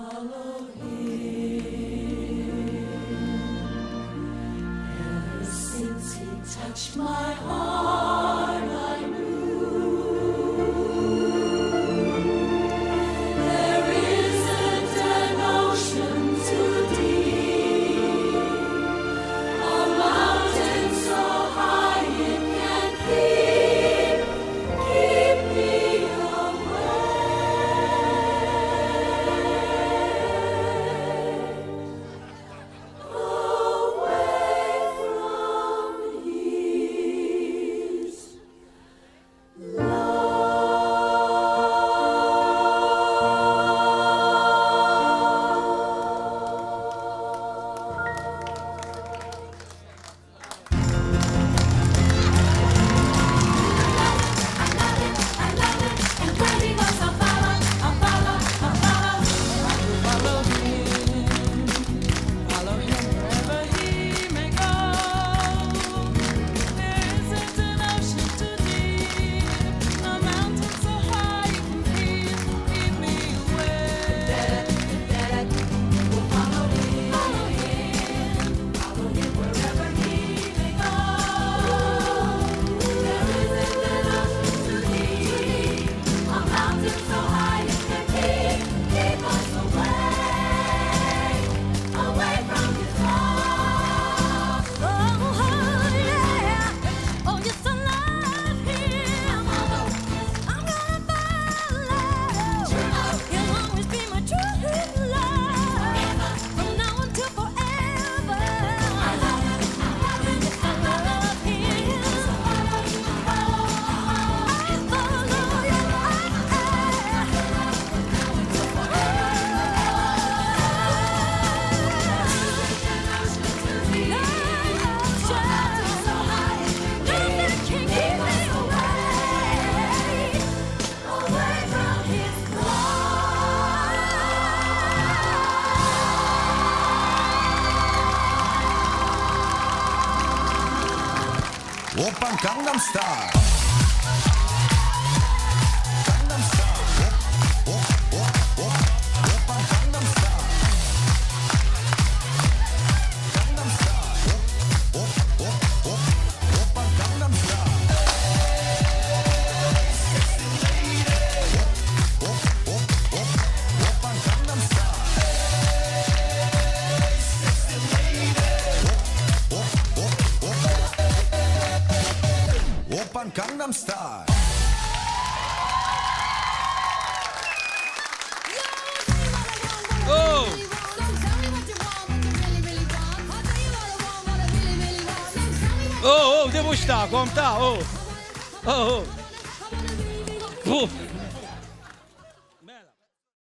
Ever since he touched my heart, I knew there isn't an ocean too deep, a mountain so high it can't keep me away from his Follow him wherever he may go. There isn't an ocean too deep, no mountain so high you can keep me away. Follow him wherever he may go. There isn't an ocean too deep, a mountain so high it can keep us away from his love. Oh, yeah. Oh, yes, I love him. I'm gonna follow. He'll always be my true love. From now until forever. I love him. Yes, I love him. I follow you. 오빤 강남스타일. 오빤 강남스타일. Oh, oh, oh, devo stare, come sta? Oh, oh, oh. Oh.